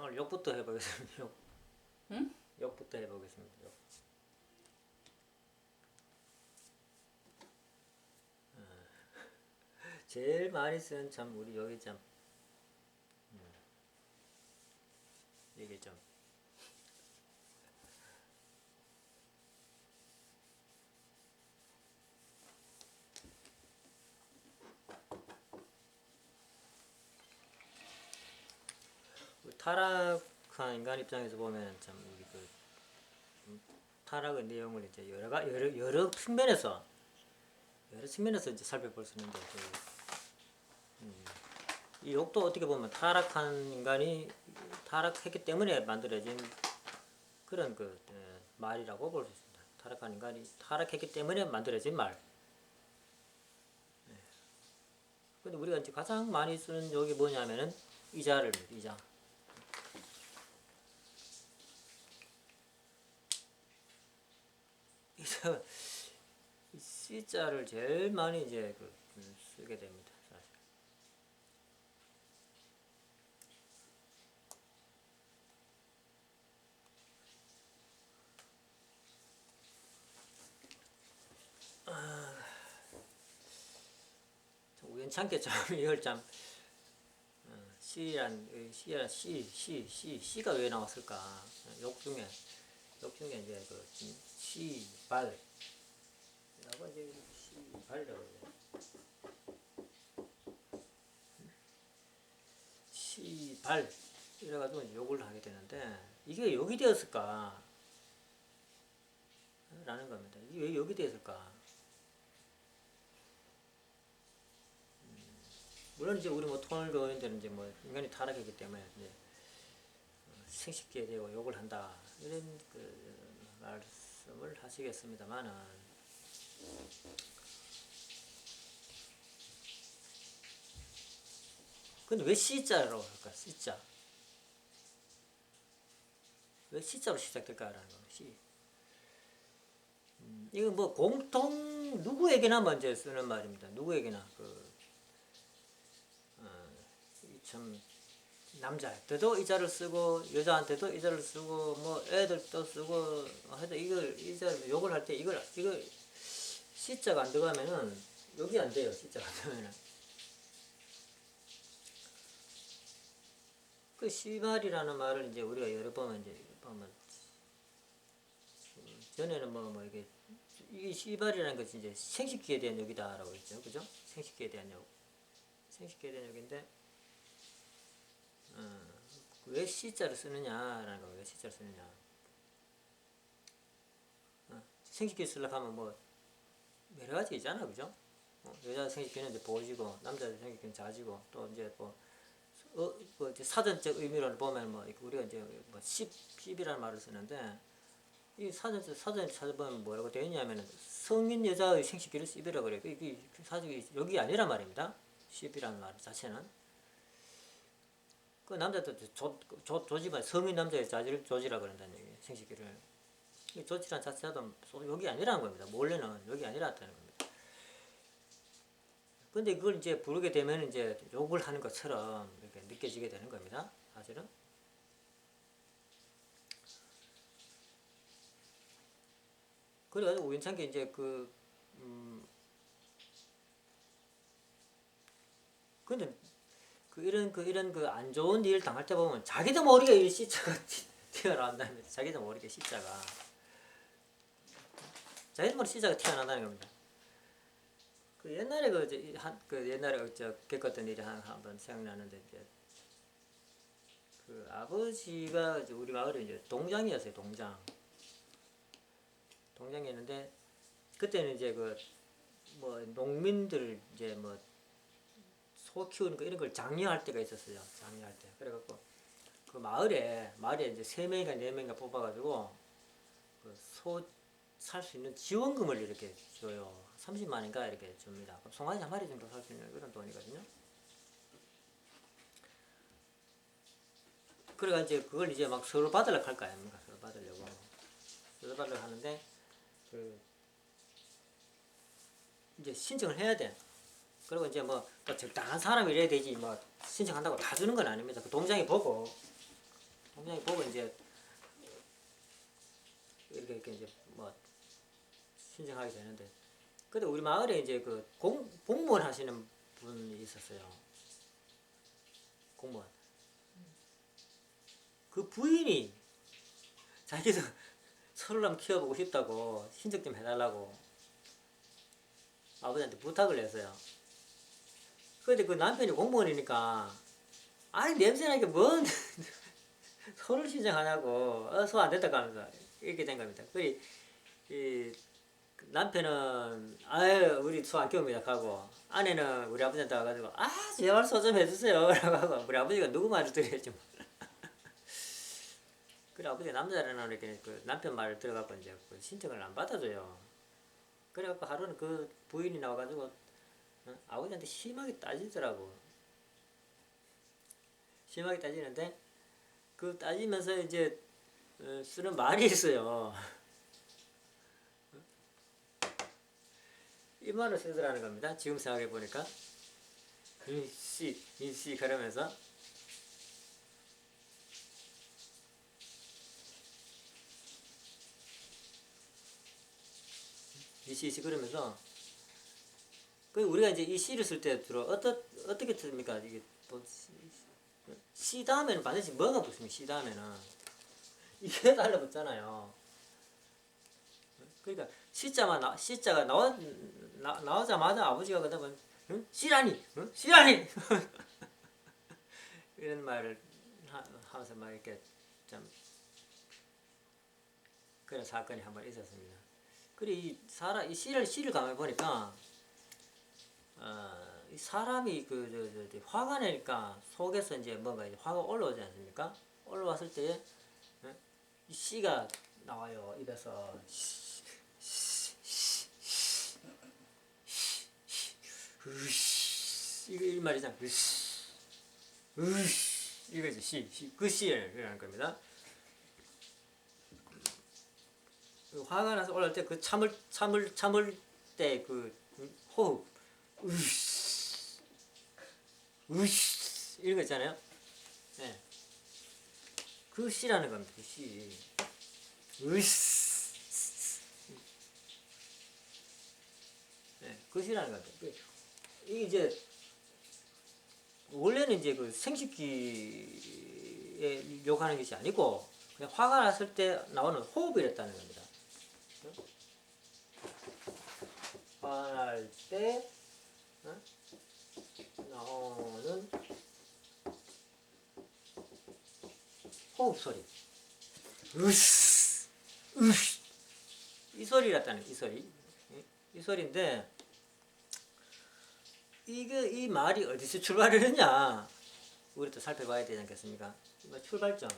오늘 욕부터 해보겠습니다. 욕. 응? 욕부터 해보겠습니다. 욕. 제일 많이 쓰는 참 우리 여기 참 이게 좀 타락한 인간 입장에서 보면 참 이게 그 타락의 내용을 이제 여러 측면에서 이제 살펴볼 수 있는데 이 욕도 어떻게 보면 타락한 인간이 타락했기 때문에 만들어진 그런 말이라고 볼 수 있습니다. 타락한 인간이 타락했기 때문에 만들어진 말. 근데 우리가 이제 가장 많이 쓰는 욕이 뭐냐면은 이자를 이자. 이자 C자를 제일 많이 이제 쓰게 됩니다. 사실. 우연찮게 참 이걸 참 C가 왜 나왔을까? 욕 중에 이제 시발이라고 이제 시발이라고 해요. 시발 이래가지고 이제 욕을 하게 되는데 이게 왜 욕이 되었을까? 라는 겁니다. 이게 왜 욕이 되었을까? 물론 이제 우리 뭐 통을 배우는 데는 이제 뭐 인간이 타락이기 때문에 이제 생식기에 대고 욕을 한다 이런 말씀을 하시겠습니다만은 근데 왜 C자라고 할까? C자 왜 C자로 시작될까라는 겁니다. C 이거 뭐 공통 누구에게나 먼저 쓰는 말입니다. 누구에게나 참 남자한테도 이 자를 쓰고 여자한테도 이 자를 쓰고 뭐 애들도 쓰고 하여튼 이걸 이 자 욕을 할 때 이걸 C자가 안 들어가면은 욕이 안 돼요. C자가 안 들어가면은 그 씨발이라는 말을 이제 우리가 여러 번 이제 보면 전에는 뭐 이게 씨발이라는 것이 이제 생식기에 대한 욕이다라고 했죠. 그죠? 생식기에 대한 욕. 생식기에 대한 욕인데 왜 C자를 쓰느냐라는 거. 왜 C자를 쓰느냐. 생식기 쓰려고 하면 뭐 여러 가지 있잖아. 그죠? 여자 생식기는 이제 보지고 남자 생식기는 자지고 또 이제 뭐 이제 사전적 의미로 보면 뭐 우리가 이제 뭐 10이라는 말을 쓰는데 이 사전에 찾아보면 뭐라고 되어 있냐면은 성인 여자의 생식기를 10이라고 그래요. 이게 사실 여기 아니란 말입니다. 10이라는 말 자체는. 그 남자도 조지만 성인 남자의 조지라 그런다는 얘기예요. 생식기를. 이 조지란 자체도 여기 아니라는 겁니다. 원래는 여기 아니라는 겁니다. 근데 그걸 이제 부르게 되면 이제 욕을 하는 것처럼 이렇게 느껴지게 되는 겁니다. 사실은. 그래가지고 우연찮게 이제 근데 이런 안 좋은 일 당할 때 보면 자기도 모르게 이 C자가 튀어나온다는 거죠. 자기도 모르게 C자가. 자기도 모르게 C자가 튀어나온다는 겁니다. 옛날에 옛날에 겪었던 일이 한번 생각나는데 이제 아버지가 이제 우리 마을에 이제 동장이었어요. 동장이었는데 그때는 이제 뭐 농민들 이제 뭐 소 키우는 거 이런 걸 장려할 때가 있었어요. 장려할 때. 그래갖고 그 마을에 이제 3명인가 4명인가 뽑아가지고 소 살 수 있는 지원금을 이렇게 줘요. 30만인가 이렇게 줍니다. 그럼 송아지 한 마리 정도 살 수 있는 그런 돈이거든요. 그래가 이제 그걸 이제 막 서로 받으려고 할 거 아닙니까? 서로 받으려고 하는데 이제 신청을 해야 돼. 그리고 이제 뭐 적당한 사람이 이래야 되지 뭐 신청한다고 다 주는 건 아닙니다. 그 동장이 보고 통장에 보고 이제 이렇게 이제 뭐 신청하게 되는데, 근데 우리 마을에 이제 그 공무원 하시는 분이 있었어요. 공무원. 그 부인이 자기도 서울 한번 키워보고 싶다고 신청 좀 해달라고 아버지한테 부탁을 했어요. 근데 그 남편이 공무원이니까, 아니 냄새나게 뭔 서울 신청하냐고, 소 안 된다고 하면서 이렇게 된 겁니다. 이 남편은 아유 우리 소 안 키웁니다 하고, 아내는 우리 아버지한테 와가지고 아 제발 소 좀 해주세요 라고 하고, 우리 아버지가 누구 말을 들어야지 뭐. 그래 아버지가 남자라는 이렇게 그 남편 말을 들어갖고 이제 그 신청을 안 받아줘요. 그래갖고 하루는 그 부인이 나와가지고 아버지한테 심하게 따지더라고. 심하게 따지는데 그 따지면서 이제 쓰는 말이 있어요. 이 말을 쓰더라는 겁니다. 지금 생각해 보니까 인씨 그러면서 이씨 그러면서, 그 우리가 이제 이 씨를 쓸 때 주로 어떻게 씁니까? 이게 뭐 씨 다음에는 반드시 뭐가 붙습니까? 씨 다음에는 이게 달라붙잖아요. 그러니까 씨자가 나오자마자 아버지가 그다음에 응? 씨라니, 응? 씨라니 이런 말을 하면서 막 이렇게 좀 그런 사건이 한 번 있었습니다. 그리고 이 씨를 가만히 보니까 이 사람이 화가 나니까 속에서 이제 뭔가 이제 화가 올라오지 않습니까? 올라왔을 때 이 씨가 나와요 입에서. 이거 이 말이잖아. 이거지 그 씨라는 겁니다. 화가 나서 올라올 때 그 참을 때 그 호흡, 이런 거 있잖아요. 네. 그 씨라는 겁니다. 그 씨. 네, 그 씨라는 겁니다. 이게 이제 원래는 이제 그 생식기에 욕하는 것이 아니고 그냥 화가 났을 때 나오는 호흡이랬다는 겁니다. 화날 때 나오는 호흡 소리. 이 소리랬다는, 이 소리. 이 소리인데, 이 말이 어디서 출발을 했냐, 우리 또 살펴봐야 되지 않겠습니까? 출발점.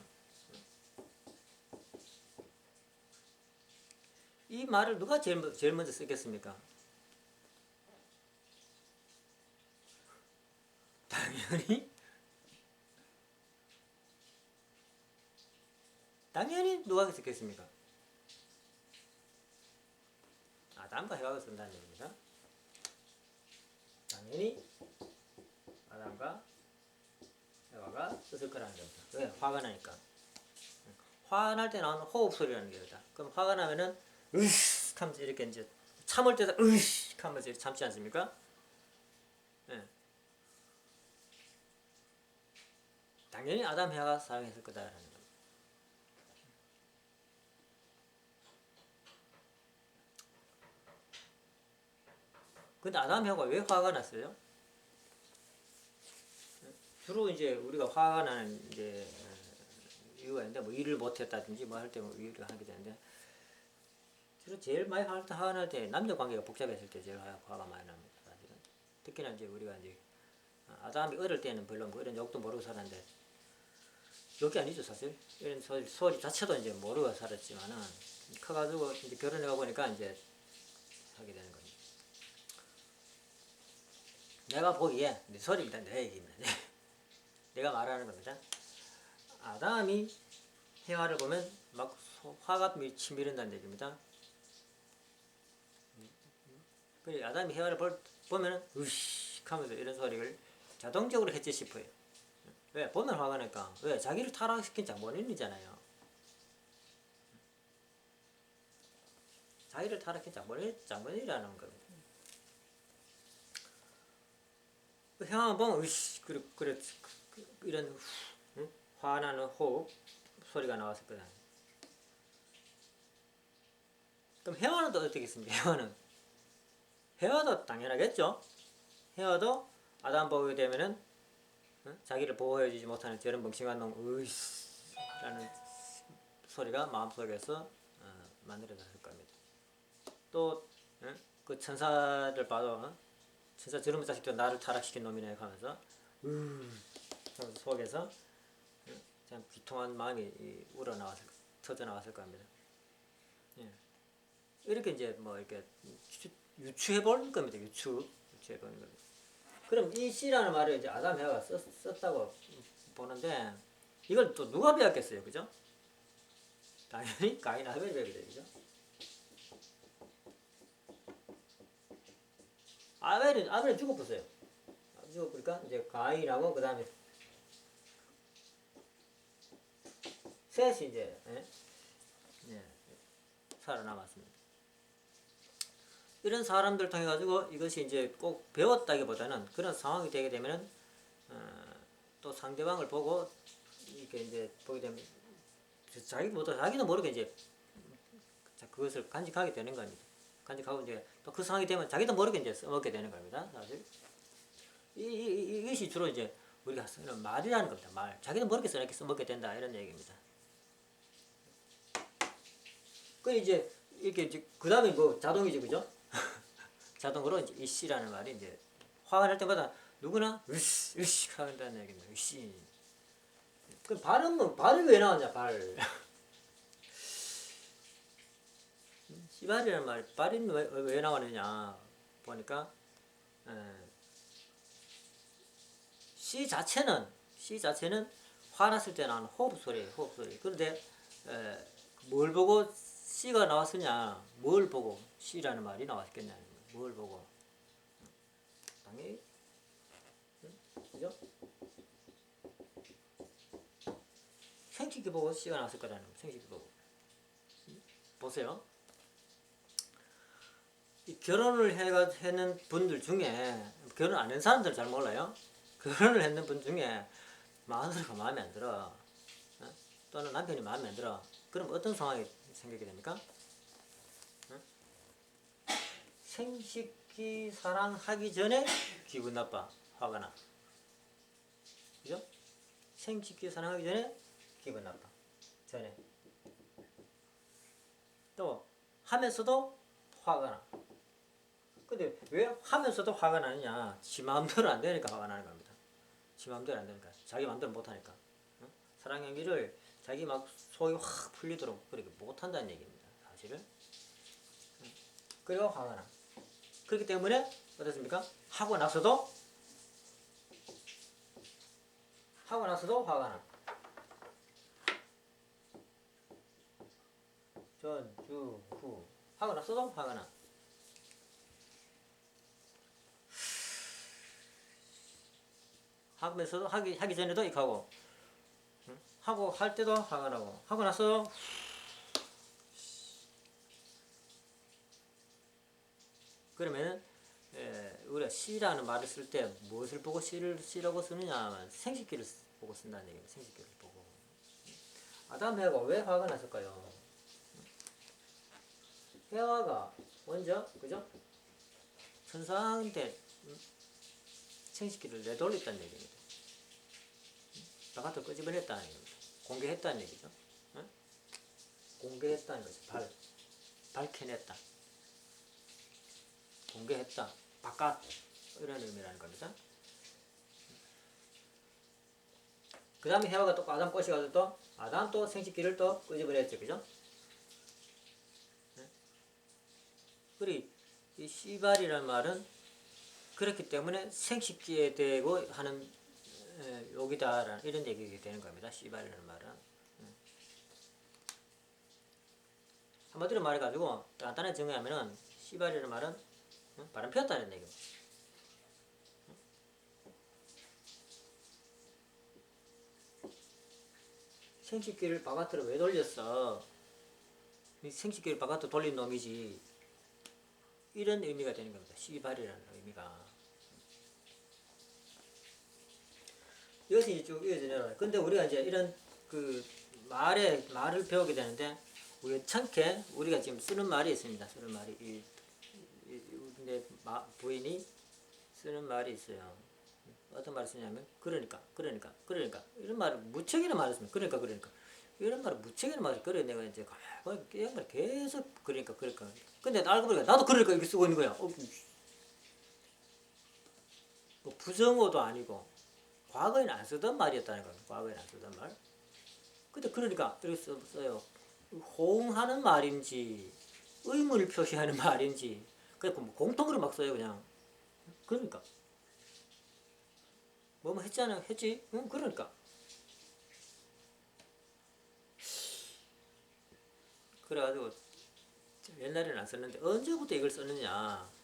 이 말을 누가 제일 먼저 쓰겠습니까? 당연히 누가 쓰겠습니까? 아담과 해와가 쓴다는 얘기입니다. 당연히 아담과 해와가 썼을 거라는 겁니다. 왜? 화가 나니까. 화날 때 나오는 호흡 소리라는 겁니다. 그럼 화가 나면은 으식 하면서 이렇게 이제 참을 때도 으식 하면서 이렇게 참지 않습니까? 네. 당연히 아담 해와가 사용했을 거다라는 겁니다. 근데 아담 해와가 왜 화가 났어요? 주로 이제 우리가 화가 나는 이제 이유가 있는데, 뭐 일을 못했다든지 뭐 할 때 뭐 일을 하게 되는데, 주로 제일 많이 화가 날 때 남녀 관계가 복잡했을 때 제일 화가 많이 납니다. 사실은. 특히나 이제 우리가 이제 아담이 어릴 때는 별로 뭐 이런 욕도 모르고 살았는데, 욕이 아니죠 사실. 이런 소리 자체도 이제 모르고 살았지만은 커가지고 이제 결혼해가 보니까 이제 하게 되는 겁니다. 내가 보기에 내 소리입니다. 내 얘기입니다. 내가 말하는 겁니다. 아담이 해와를 보면 막 화가 치밀은다는 얘기입니다. 그래 아담이 해와를 보면은 으식 하면서 이런 소리를 자동적으로 했지 싶어요. 왜? 보면 화가 나니까. 왜? 자기를 타락시킨 장본인이잖아요. 자기를 타락시킨 장본인이라는 겁니다. 형을 보면 으이씨 그래 이런 응? 화나는 호흡 소리가 나왔을 거다. 그럼 해와는 또 어떻겠습니까? 해와도 당연하겠죠. 해와도 아담 보게 되면은 응? 자기를 보호해주지 못하는 저런 멍청한 놈 으이씨 라는 소리가 마음속에서 만들어졌을 겁니다. 또 그 천사를 봐도 천사 저런 자식도 나를 타락시킨 놈이네 하면서 속에서 참 비통한 마음이 터져 나왔을 겁니다. 예. 이렇게 이제 뭐 이렇게 유추해 볼 겁니다. 유추해 보는 겁니다. 그럼 이 씨라는 말을 이제 아담 해가 썼다고 보는데 이걸 또 누가 배웠겠어요, 그죠? 당연히 가인 아벨이 배우게 되죠. 아벨은 죽어보세요. 죽어보니까 이제 가인하고 그 다음에 셋이 이제 살아남았습니다. 이런 사람들 통해 가지고 이것이 이제 꼭 배웠다기보다는 그런 상황이 되게 되면은 또 상대방을 보고 이렇게 이제 보게 되면 자기도 모르게 이제 그것을 간직하게 되는 겁니다. 간직하고 이제 또 그 상황이 되면 자기도 모르게 이제 써먹게 되는 겁니다. 사실 이것이 주로 이제 우리가 쓰는 말이라는 겁니다. 말. 자기도 모르게 써먹게 된다 이런 얘기입니다. 그 이제 이렇게 그 다음에 뭐 자동이지, 그죠? 자동으로 이제 이씨라는 말이 이제 화가 날 때마다 누구나 으씨 한다는 얘기입니다. 으씨. 그 발이 왜 나왔냐, 발. 씨발이라는 말, 발이 왜 나왔느냐 보니까 씨 자체는 화났을 때 나는 호흡 소리예요. 그런데 뭘 보고 씨가 나왔으냐, 뭘 보고 씨라는 말이 나왔겠냐, 뭘 보고. 당연히 그죠? 생식기 보고 씨가 나왔을 거라는 거예요. 생식기 보고. 보세요. 이 결혼을 했는 분들 중에 결혼 안 한 사람들은 잘 몰라요. 결혼을 했는 분 중에 마누라가 마음에 안 들어, 또는 남편이 마음에 안 들어. 그럼 어떤 상황이 생기게 됩니까? 생식기 사랑하기 전에 기분 나빠, 화가 나. 그죠? 생식기 사랑하기 전에 기분 나빠. 전에. 또 하면서도 화가 나. 근데 왜 하면서도 화가 나느냐? 지 마음대로 안 되니까 화가 나는 겁니다. 지 마음대로 안 되니까. 자기 마음대로 못 하니까. 사랑 연기를 자기 막 속이 확 풀리도록 그렇게 못 한다는 얘기입니다. 사실은. 그리고 화가 나. 그렇기 때문에 어떻습니까? 하고 나서도 화가 나. 전, 주, 후. 하고 나서도 화가 나. 하면서도 하기 전에도 이렇게 하고, 하고 할 때도 화가 나고, 하고 나서 그러면 우리가 씨라는 말을 쓸 때 무엇을 보고 씨라고 쓰느냐 하면 생식기를 보고 쓴다는 얘기입니다. 생식기를 보고. 아담 해가 왜 화가 났을까요? 해와가 먼저, 그죠? 천사한테 생식기를 내돌렸다는 얘기입니다. 바깥으로 끄집어냈다는 얘기입니다. 공개했다는 얘기죠. 응? 공개했다는 거죠. 밝혀냈다. 공개했다. 바깥. 이런 의미라는 겁니다. 그 다음에 해와가 또 아담 꼬시가지고 또 아담 또 생식기를 또 끄집어냈죠. 그죠? 그리 이 씨발이라는 말은 그렇기 때문에 생식기에 대고 하는 욕이다 이런 얘기가 되는 겁니다. 씨발이라는 말은. 한마디로 말해가지고 간단하게 정의하면은 씨발이라는 말은 바람 피웠다는 얘기입니다. 생식기를 바깥으로 왜 돌렸어? 이 생식기를 바깥으로 돌린 놈이지. 이런 의미가 되는 겁니다. 씨발이라는 의미가. 이것이 쭉 이어져 내려와요. 근데 우리가 이제 이런 그 말을 배우게 되는데, 우연찮게 우리가 지금 쓰는 말이 있습니다. 쓰는 말이. 내 부인이 쓰는 말이 있어요. 어떤 말을 쓰냐면, 그러니까. 이런 말을 무척이나 많이 씁니다. 그러니까. 이런 말을 무척이나 많이, 그래, 내가 이제 말 계속 그러니까. 근데 알고 보니까 나도 그러니까 이렇게 쓰고 있는 거야. 뭐 부정어도 아니고, 과거에는 안 쓰던 말이었다는 거예요. 과거에는 안 쓰던 말. 근데 그러니까 이렇게 써요. 호응하는 말인지, 의문을 표시하는 말인지, 그러니까 뭐 공통으로 막 써요, 그냥. 그러니까. 뭐 했잖아, 했지? 응, 그러니까. 그래가지고 옛날에는 안 썼는데 언제부터 이걸 썼느냐.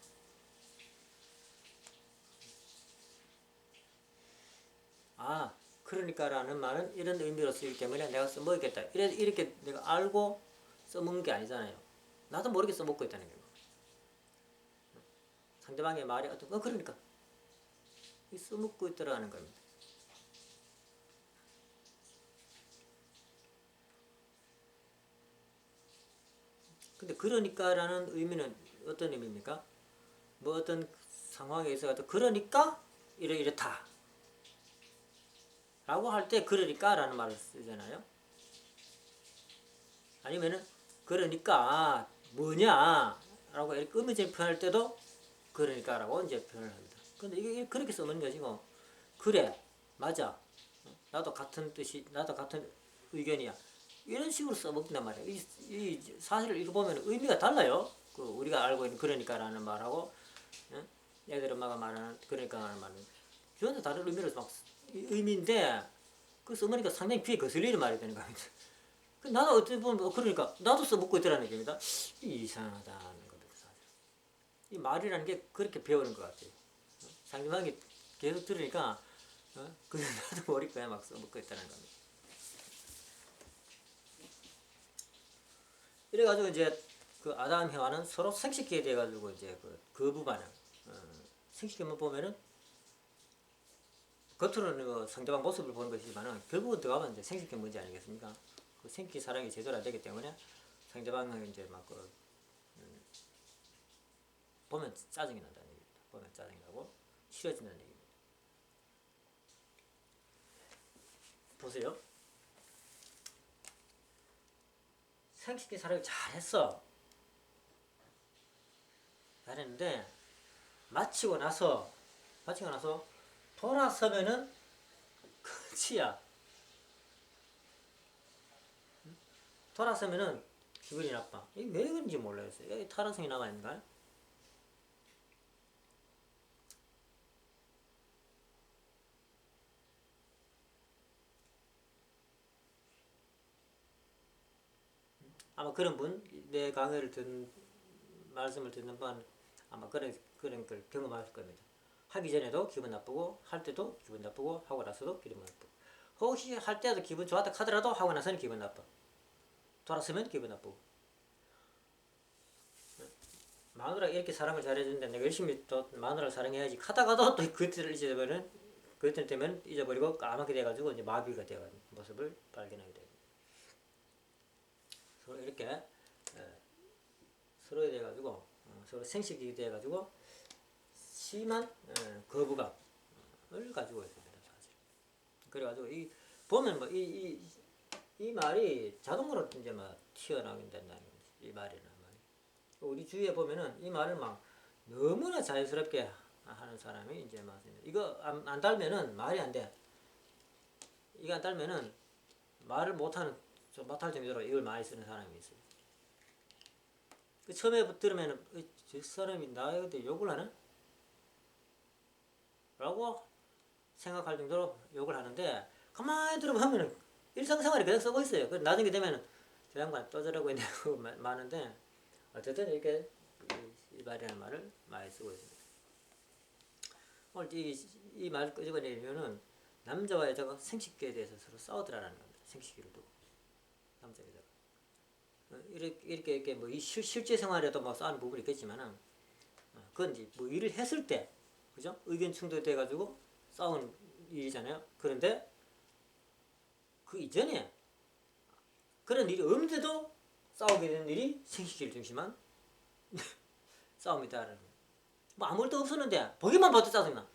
그러니까라는 말은 이런 의미로 쓰기 때문에 내가 써먹겠다. 이렇게 내가 알고 써먹는 게 아니잖아요. 나도 모르게 써먹고 있다는 거예요. 상대방의 말이 그러니까 써먹고 있더라는 겁니다. 근데 그러니까라는 의미는 어떤 의미입니까? 뭐 어떤 상황에 있어서 그러니까 이렇다 라고 할 때 그러니까 라는 말을 쓰잖아요. 아니면은 그러니까 뭐냐 라고 이렇게 의미적인 표현할 때도 그러니까 라고 이제 표현을 합니다. 근데 이게 그렇게 쓰는 거지 뭐. 그래, 맞아, 나도 같은 뜻이, 나도 같은 의견이야, 이런 식으로 써먹는단 말이야. 이 사실을 읽어보면 의미가 달라요. 그 우리가 알고 있는 그러니까라는 말하고, 응? 애들 엄마가 말하는 그러니까라는 말은 전혀 다른 의미로 막 의미인데, 그 써보니까 상당히 귀에 거슬리는 말이 되는 겁니다. 나도 어떻게 보면 그러니까 나도 써먹고 있더라는 겁니다. 이상하다는 겁니다. 사실 이 말이라는 게 그렇게 배우는 것 같아요. 상대방이 계속 들으니까 그게 나도 모르겠고 막 써먹고 있다는 겁니다. 이래가지고 이제 그 아담 해와는 서로 생식기에 대해 가지고 이제 그 거부 반응, 생식기만 보면은 겉으로는 그 상대방 모습을 보는 것이지만은 결국은 들어가면 이제 생식기 문제 아니겠습니까? 그 생식기 사랑이 제대로 안 되기 때문에 상대방은 이제 막 보면 짜증이 난다는 얘기입니다. 보면 짜증이 나고 싫어진다는 얘기입니다. 보세요. 생식기 사랑을 잘했어. 잘했는데 마치고 나서 돌아서면은 끝이야. 돌아서면은 기분이 나빠. 이게 왜 그런지 몰라요. 여기 타락성이 남아있는가? 아마 그런 분, 내 강의를 말씀을 듣는 분 아마 그런 걸 경험하실 겁니다. 하기 전에도 기분 나쁘고, 할 때도 기분 나쁘고, 하고 나서도 기분 나쁘고. 혹시 할 때도 기분 좋았다 하더라도 하고 나서는 기분 나빠. 돌아서면 기분 나쁘고. 마누라 이렇게 사랑을 잘해주는데 내가 열심히 또 마누라를 사랑해야지 하다가도 또 그때를 잊어버리면, 그때 되면 잊어버리고 까맣게 돼가지고 이제 마비가 되어가는 모습을 발견하게 됩니다. 서로 이렇게 서로에 대해 가지고 서로 생식이 돼 가지고 심한 거부감을 가지고 있습니다. 사실. 그래가지고 이 보면 뭐 이 말이 자동으로 이제 막 튀어나오게 된다는 거지. 이 말이라는 말이. 우리 주위에 보면은 이 말을 막 너무나 자연스럽게 하는 사람이 이제 맞습니다. 이거 안 달면은 말이 안 돼. 이거 안 달면은 말을 못할 정도로 이걸 많이 쓰는 사람이 있어요. 그 처음에 들으면은 저 사람이 나한테 욕을 하나? 라고 생각할 정도로 욕을 하는데, 가만히 들어보면은 일상생활에 그냥 쓰고 있어요. 나중에 되면은 저 양반 또 저러고 있냐고 많은데, 어쨌든 이렇게 이 말이라는 말을 많이 쓰고 있습니다. 오늘 이 말을 끄집어내려면은 남자와 여자가 생식기에 대해서 서로 싸우더라는 겁니다. 생식기를 두고. 남자 여자가. 이렇게 뭐 실제 생활에도 뭐 싸우는 부분이 있겠지만은, 그건 이제 뭐 일을 했을 때, 그죠? 의견 충돌돼 가지고 싸우는 일이잖아요. 그런데 그 이전에 그런 일이 없는데도 싸우게 되는 일이 생식기를 중심한 싸움이다라는 거예요. 뭐 아무 일도 없었는데 보기만 봐도 짜증나.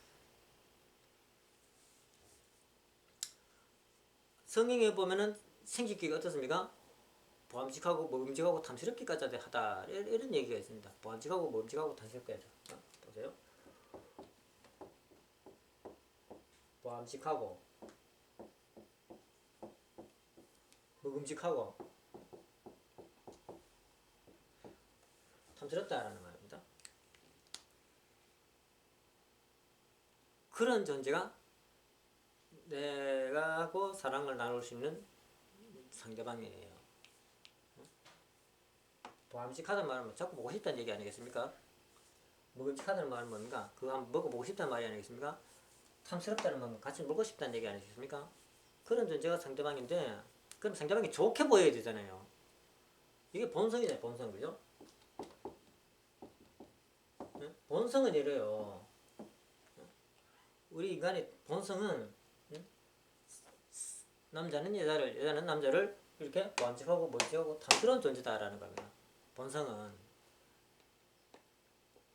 성경에 보면은 생식기가 어떻습니까? 보암직하고 먹음직하고 탐스럽기까지 하다, 이런 얘기가 있습니다. 보암직하고 먹음직하고 탐스럽기까지. 보세요. 보암직하고 먹음직하고 탐스럽다라는 말입니다. 그런 존재가 내가 하고 사랑을 나눌 수 있는 상대방이에요. 보암직하다는 말은 자꾸 보고 싶다는 얘기 아니겠습니까? 먹음직하다는 말은 뭡니까? 그거 한번 먹어보고 싶다는 말이 아니겠습니까? 탐스럽다는 말은 같이 먹고 싶다는 얘기 아니겠습니까? 그런 존재가 상대방인데, 그럼 상대방이 좋게 보여야 되잖아요. 이게 본성이잖아요, 본성. 그죠? 네? 본성은 이래요. 우리 인간의 본성은, 남자는 여자를, 여자는 남자를 이렇게 보암직하고 멋지고 탐스러운 존재다라는 겁니다. 본성은.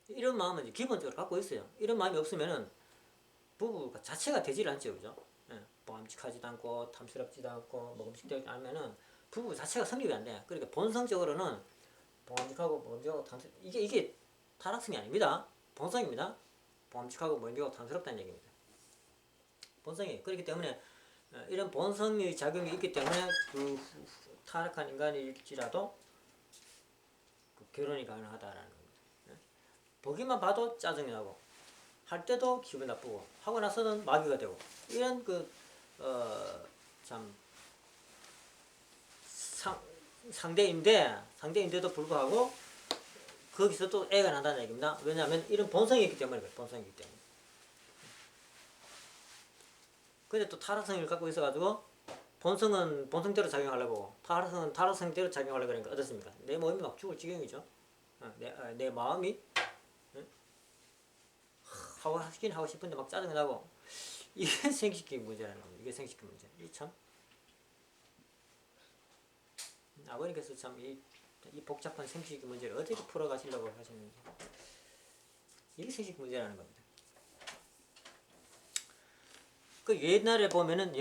이런 마음은 기본적으로 갖고 있어요. 이런 마음이 없으면은 부부가 자체가 되질 않죠. 그죠? 보암직하지도 않고 탐스럽지도 않고 먹음직되지 않으면은 부부 자체가 성립이 안 돼. 그러니까 본성적으로는 보암직하고 먹음직하고 탐스럽, 이게 타락성이 아닙니다. 본성입니다. 보암직하고 먹음직하고 탐스럽다는 얘기입니다. 본성이. 그렇기 때문에 이런 본성의 작용이 있기 때문에 그 타락한 인간일지라도 그 결혼이 가능하다라는 겁니다. 보기만 봐도 짜증이 나고, 할 때도 기분 나쁘고, 하고 나서는 마귀가 되고, 이런 참 상대인데도 불구하고 거기서 또 애가 난다는 얘기입니다. 왜냐하면 이런 본성이 있기 때문에 그래요. 본성이 있기 때문에. 근데 또 타락성을 갖고 있어가지고 본성은 본성대로 작용하려고, 타락성은 타락성대로 작용하려고 그러니까 어떻습니까? 내 몸이 막 죽을 지경이죠. 내 마음이 하고 싶은데 막 짜증이 나고, 이게 생식기 문제라는 겁니다. 이게 생식기 문제. 이 참 아버님께서 참 이 복잡한 생식기 문제를 어떻게 풀어가시려고 하시는지, 이게 생식기 문제라는 겁니다. 그 옛날에 보면은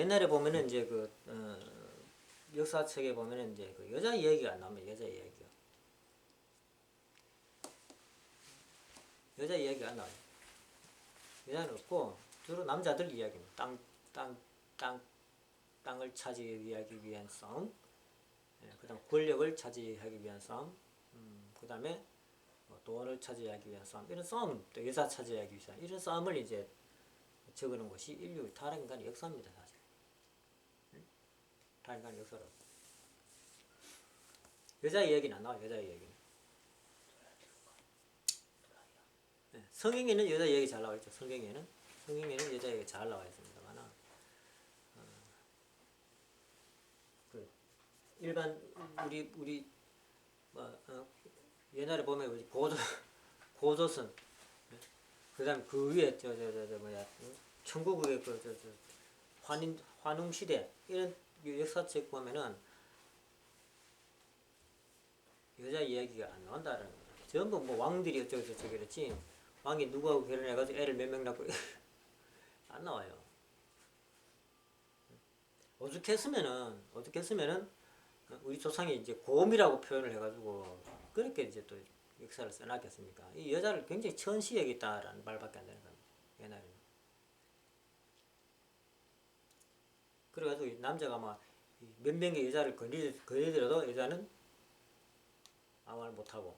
이제 역사책에 보면은 이제 그 여자 이야기가 안 나옵니다. 여자 이야기가 안 나와요. 여자는 없고 주로 남자들 이야기입니다. 땅을 차지하기 위한 싸움, 그다음 권력을 차지하기 위한 싸움, 그다음에 돈을 차지하기 위한 싸움, 이런 싸움, 또 여자 차지하기 위한 이런 싸움을 이제 적어놓은 것이 인류 타락인간의 역사입니다. 사실 타락인간의 역사로. 여자 이야기는 안 나와요. 여자 이야기는. 성경에는 여자 이야기 잘 나와 있죠. 성경에는 여자 이야기 잘 나와 있습니다만, 그 일반 우리 옛날에 보면 우리 고조선, 그다음 그 위에 천국의 환웅 시대, 이런 역사책 보면은 여자 이야기가 안 나온다는 거예요. 전부 뭐 왕들이 어쩌고 저쩌고 그랬지, 왕이 누구하고 결혼해가지고 애를 몇 명 낳고 안 나와요. 오죽했으면은 우리 조상이 이제 곰이라고 표현을 해가지고 그렇게 이제 또 역사를 써놨겠습니까? 이 여자를 굉장히 천시 여겼다라는 말밖에 안 되는 겁니다. 옛날에는. 그래가지고 남자가 막 몇 명의 여자를 거느리더라도 여자는 아무 말 못하고,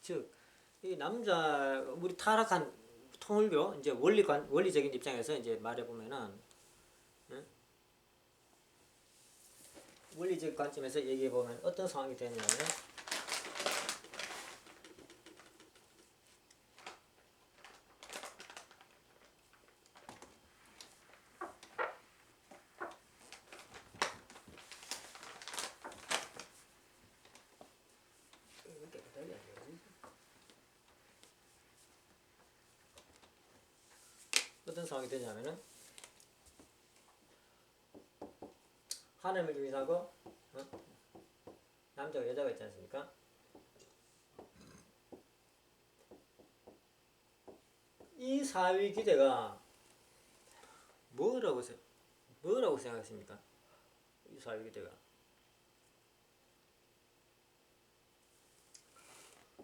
즉 이 남자, 우리 타락한 통일교 이제 원리적인 입장에서 이제 말해보면은, 원리적 관점에서 얘기해보면 어떤 상황이 되냐면, 어떤 상황이 되냐면은 하나님을 중심하고 남자가 여자가 있지 않습니까? 이 사위 기대가 뭐라고 생각하십니까? 이 사위 기대가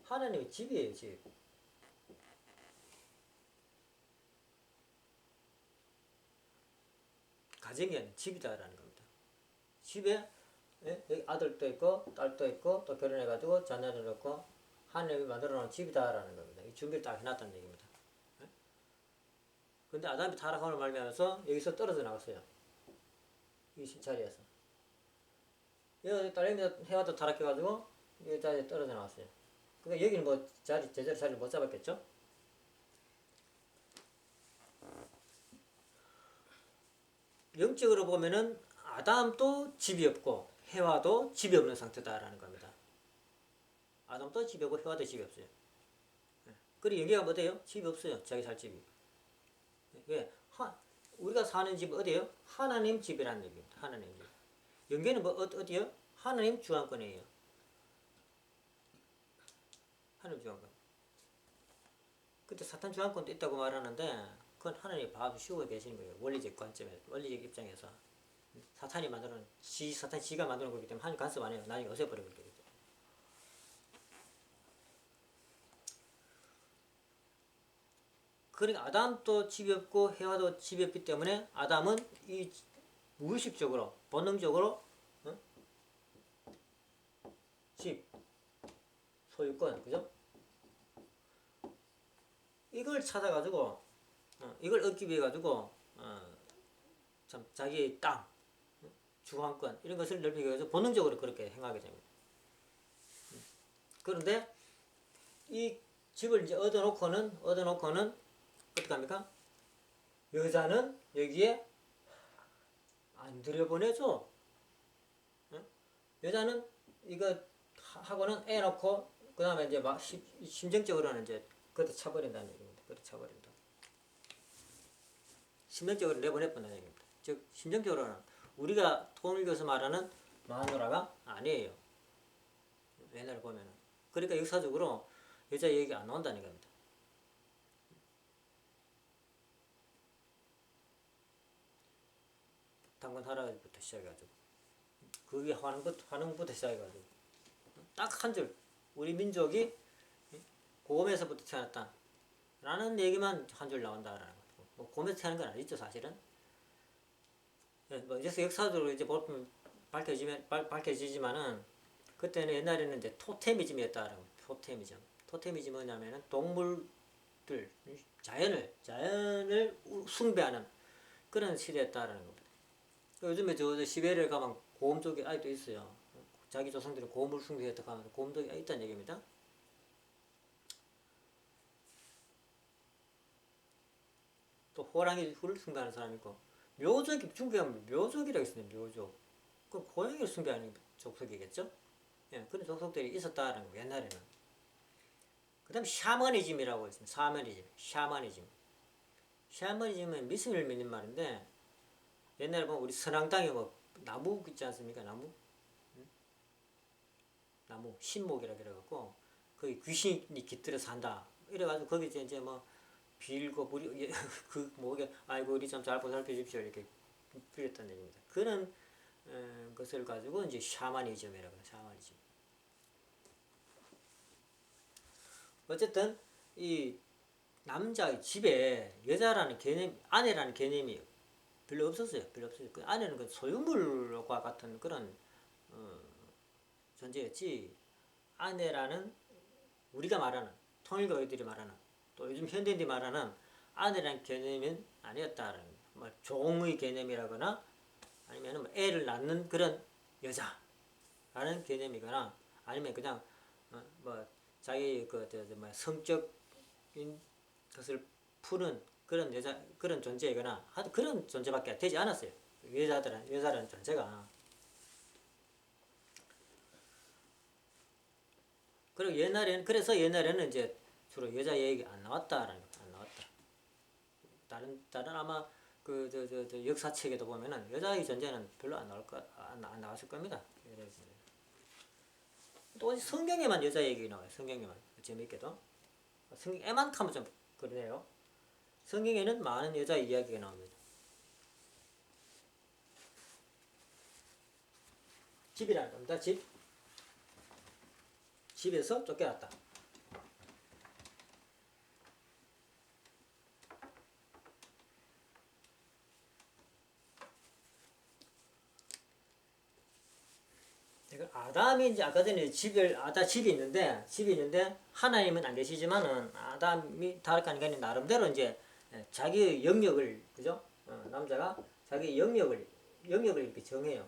하나님의 집이에요, 집. 가정이 아닌 집이다라는 겁니다. 집에 여기 아들도 있고 딸도 있고 또 결혼해가지고 자녀를 낳고 하나님이 만들어놓은 집이다라는 겁니다. 이 준비를 딱 해놨다는 얘기입니다. 근데 아담이 타락함을 말미암아서 여기서 떨어져 나갔어요. 이 자리에서. 여기 딸내미 해와도 타락해가지고 이 자리에 떨어져 나갔어요. 그러니까 여기는 뭐 제자리 자리를 못 잡았겠죠? 영적으로 보면은 아담도 집이 없고 해와도 집이 없는 상태다라는 겁니다. 아담도 집이 없고 해와도 집이 없어요. 그리고 연계가 뭐 돼요? 집이 없어요. 자기 살 집이. 왜? 우리가 사는 집 어디예요? 하나님 집이라는 얘기입니다. 하나님 집. 연계는 뭐 어디요? 하나님 주관권이에요. 하나님 주관권. 그때 사탄 주관권도 있다고 말하는데 그건 하나님이 봐도 쉬워 계시는 거예요. 원리적 관점에서, 원리적 입장에서. 사탄이 만드는 사탄 지가 만드는 거기 때문에 하나님 간섭 안 해요. 나중에 없애버리기 때문에. 그러니까 아담도 집이 없고 해와도 집이 없기 때문에 아담은 이 무의식적으로 본능적으로 집 소유권 그죠? 이걸 찾아가지고 이걸 얻기 위해 가지고 참 자기의 땅 주관권 이런 것을 넓히기 위해서 본능적으로 그렇게 행하게 됩니다. 그런데 이 집을 이제 얻어놓고는 어떻게 합니까? 여자는 여기에 안 들여보내죠. 여자는 이거 하고는 애 놓고 그 다음에 이제 막 심정적으로는 이제 그것도 차버린다는 얘기입니다. 그것도 차버린다. 심정적으로 내보내본다는 얘기입니다. 즉 심정적으로는 우리가 통일교에서 말하는 마누라가 아니에요. 옛날에 보면은. 그러니까 역사적으로 여자 얘기가 안 나온다는 겁니다. 당군 할아버지부터 시작해가지고 그게 환흥부터 시작해가지고 딱 한 줄 우리 민족이 곰에서부터 태어났다 라는 얘기만 한 줄 나온다라는 거죠. 뭐 곰에서 태어난 건 아니죠 사실은. 뭐 이제 역사적으로 이제 밝혀지지만은 그때는 옛날에는 이제 토테미즘이었다라는 거예요. 토테미즘은 뭐냐면은 동물들 자연을 숭배하는 그런 시대였다라는 겁니다. 요즘에 저 시베리아에 가면 곰족이 아직도 있어요. 자기 조상들이 곰을 숭배했다고 하면서 곰족이 있다는 얘기입니다. 또 호랑이를 숭배하는 사람이 있고 묘족이 중국에 묘족이라고 있습니다. 묘족. 그 고양이를 숭배하는 족속이겠죠? 예, 그런 족속들이 있었다는 거 옛날에는. 그 다음에 샤머니즘이라고 있습니다. 샤머니즘은 미신을 믿는 말인데 옛날에 보면 우리 선앙 땅에 뭐 나무 있지 않습니까? 나무 신목이라 그래갖고 거기 귀신이 깃들어 산다. 이래가지고 거기 이제 뭐 빌고 우리 그 뭐게 아이고 우리 좀 잘 보살펴 주십시오 이렇게 빌렸다는 얘기입니다. 그런 것을 가지고 이제 샤머니즘이라고 해요. 샤머니즘. 어쨌든 이 남자의 집에 여자라는 개념, 아내라는 개념이 별로 없었어요. 그 아내는 그 소유물과 같은 그런 존재였지. 아내라는 우리가 말하는 통일교회들이 말하는 또 요즘 현대인들이 말하는 아내라는 개념은 아니었다라는 뭐 종의 개념이라거나 아니면 뭐 애를 낳는 그런 여자라는 개념이거나 아니면 그냥 뭐 자기 뭐 성적인 것을 푸는 그런 그런 존재이거나 그런 존재밖에 되지 않았어요. 여자라는 존재가. 그리고 그래서 옛날에는 이제 주로 여자 얘기 안 나왔다. 다른 아마 저 역사책에도 보면은 여자의 존재는 별로 안 나올 안 나왔을 겁니다. 또 성경에만 여자 얘기 나와요. 성경에만 재밌게도 성경에만 하면 좀 그러네요. 성경에는 많은 여자 이야기가 나옵니다. 집이라는 겁니다. 집에서 쫓겨났다. 아담이 이제 아까 전에 집이 있는데 하나님은 안 계시지만은 아담이 타락한 인간이 나름대로 이제 자기의 영역을 그죠? 남자가 자기 영역을 이렇게 정해요.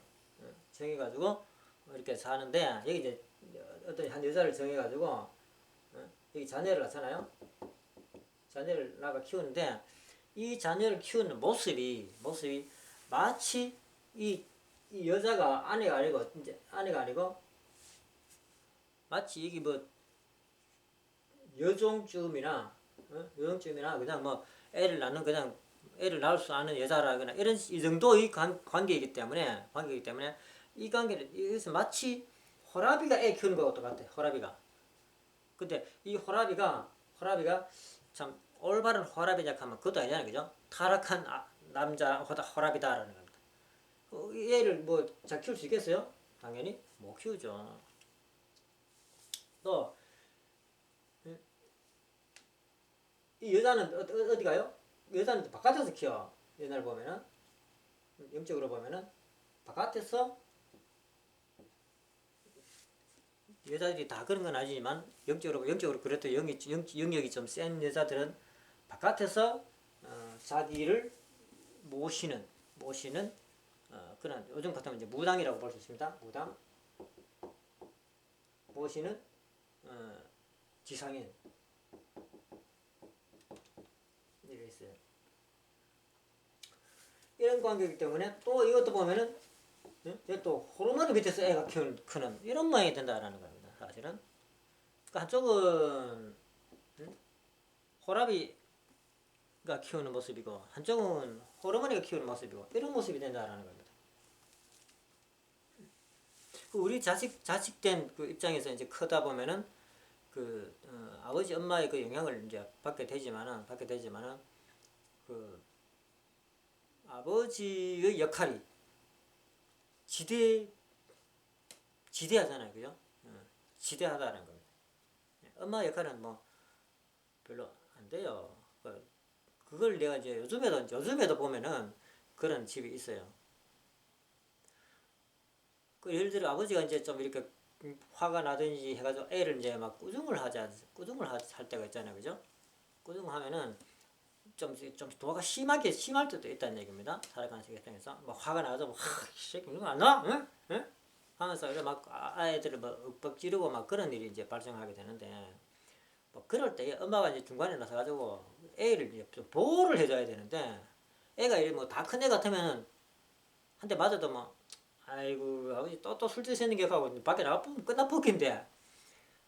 정해가지고 이렇게 사는데 여기 이제 어떤 한 여자를 정해가지고 여기 자녀를 낳잖아요. 자녀를 낳아 키우는데 이 자녀를 키우는 모습이 마치 이 여자가 아내가 아니고 마치 이게 뭐 여종쯤이나 그냥 뭐 애를 낳을 수 아는 여자라거나 이런 이 정도의 관계이기 때문에 이 관계는 이것은 마치 호라비가 애 키우는 것과 똑같아. 호라비가. 근데 이 호라비가 참 올바른 호라비냐 하면 그것도 아니잖아요. 그죠? 타락한 남자 호라비다라는 겁니다. 얘를 뭐 잘 키울 수 있겠어요? 당연히 못 키우죠. 또 이 여자는 어디 가요? 여자는 바깥에서 키워. 옛날 보면은 영적으로 보면은 바깥에서 여자들이 다 그런 건 아니지만 영적으로 그래도 영역이 좀 센 여자들은 바깥에서 자기를 모시는 그런 요즘 같으면 이제 무당이라고 볼 수 있습니다. 무당 모시는 지상인 이게 있어요. 이런 관계이기 때문에 또 이것도 보면은 또 호르몬 밑에서 애가 크는 이런 모양이 된다라는 겁니다. 사실은 그러니까 한쪽은 호라비가 키우는 모습이고 한쪽은 호르몬이가 키우는 모습이고 이런 모습이 된다라는 겁니다. 우리 자식된 그 입장에서 이제 크다 보면은 아버지 엄마의 그 영향을 이제 받게 되지만은 그 아버지의 역할이 지대하잖아요, 그죠? 지대하다는 겁니다. 엄마 역할은 뭐 별로 안 돼요. 그걸 내가 이제 요즘에도 보면은 그런 집이 있어요. 예를 들어 아버지가 이제 좀 이렇게 화가 나든지 해가지고 애를 이제 막 꾸중을 할 때가 있잖아요, 그죠? 꾸중하면은 좀 도가 심할 때도 있다는 얘기입니다. 살아가는 입장에서 뭐 화가 나서 뭐 이 새끼 이거 안 나? 응? 응? 하면서 이래 막 아이들을 뭐 윽박 지르고 막 그런 일이 이제 발생하게 되는데 뭐 그럴 때 엄마가 이제 중간에 나서 가지고 애를 이제 좀 보호를 해줘야 되는데 애가 이래 뭐 다 큰 애 같으면은 한 대 맞아도 뭐 아이고 아버지 또 술 드시는 게 하고 밖에 나가면 끝나 벗긴데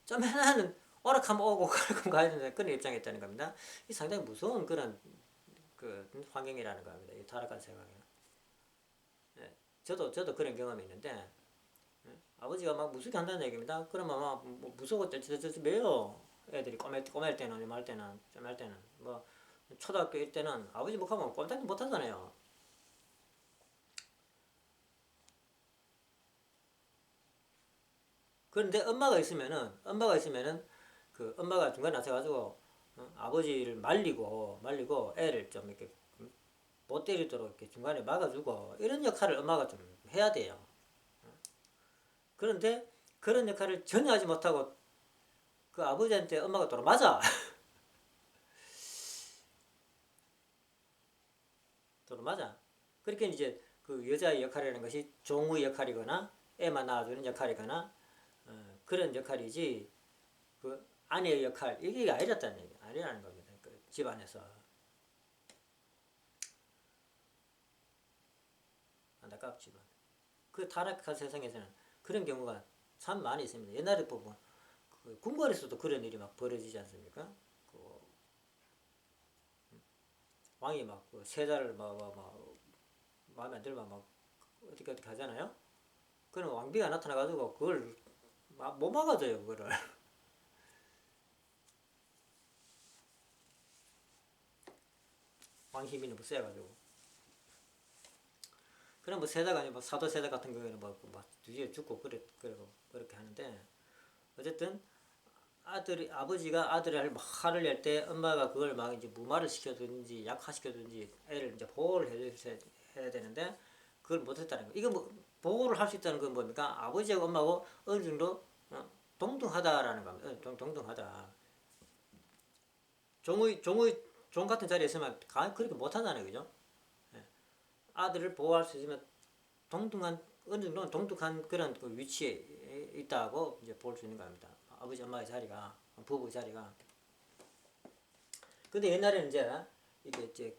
좀 하나는 오락하면 오고 그러고 가야 되는 그런 입장이 있다는 겁니다. 이 상당히 무서운 그런 환경이라는 겁니다. 이 타락한 생각이. 예, 저도 그런 경험이 있는데 아버지가 막 무섭게 한다는 얘기입니다. 그러면 막 무서워 매요. 애들이 꼬맬 때는 좀 할 때는 뭐 초등학교 1때는 아버지 목하면 꼼짝도 못 하잖아요. 그런데 엄마가 있으면은 그 엄마가 중간에 나서가지고 아버지를 말리고 애를 좀 이렇게 못 때리도록 이렇게 중간에 막아주고 이런 역할을 엄마가 좀 해야 돼요. 그런데 그런 역할을 전혀 하지 못하고 그 아버지한테 엄마가 또 맞아. 또 맞아. 그렇게 이제 그 여자의 역할이라는 것이 종의 역할이거나 애만 낳아주는 역할이거나 그런 역할이지 그 아내의 역할 이게 아니라는 겁니다. 그 집안에서 안타깝지만 그 타락한 세상에서는 그런 경우가 참 많이 있습니다. 옛날에 보면 그 궁궐에서도 그런 일이 막 벌어지지 않습니까? 왕이 막그 세자를 막 마음에 안 들면 막 어떻게 하잖아요. 그럼 왕비가 나타나가지고 그걸 못 막아줘요 그거를. 왕 힘이 너무 세가지고. 그럼 뭐 세자가 아니고 사도 세자 같은 경우에는 막 뒤에 죽고 그렇게 하는데, 어쨌든 아버지가 아들을 막 화를 낼 때 엄마가 그걸 막 이제 무마를 시켜주든지 약화시켜주든지 애를 이제 보호를 해야 되는데 그걸 못했다는 거. 이거 뭐 보호를 할 수 있다는 건 뭡니까? 아버지하고 엄마하고 어느 정도 동등하다라는 겁니다. 동등하다. 종 같은 자리에 있으면 그렇게 못한다는 거죠. 예. 아들을 보호할 수 있으면 어느 정도 동등한 그런 그 위치에 있다고 이제 볼 수 있는 겁니다. 아버지 엄마의 자리가, 부부의 자리가. 근데 옛날에는 이게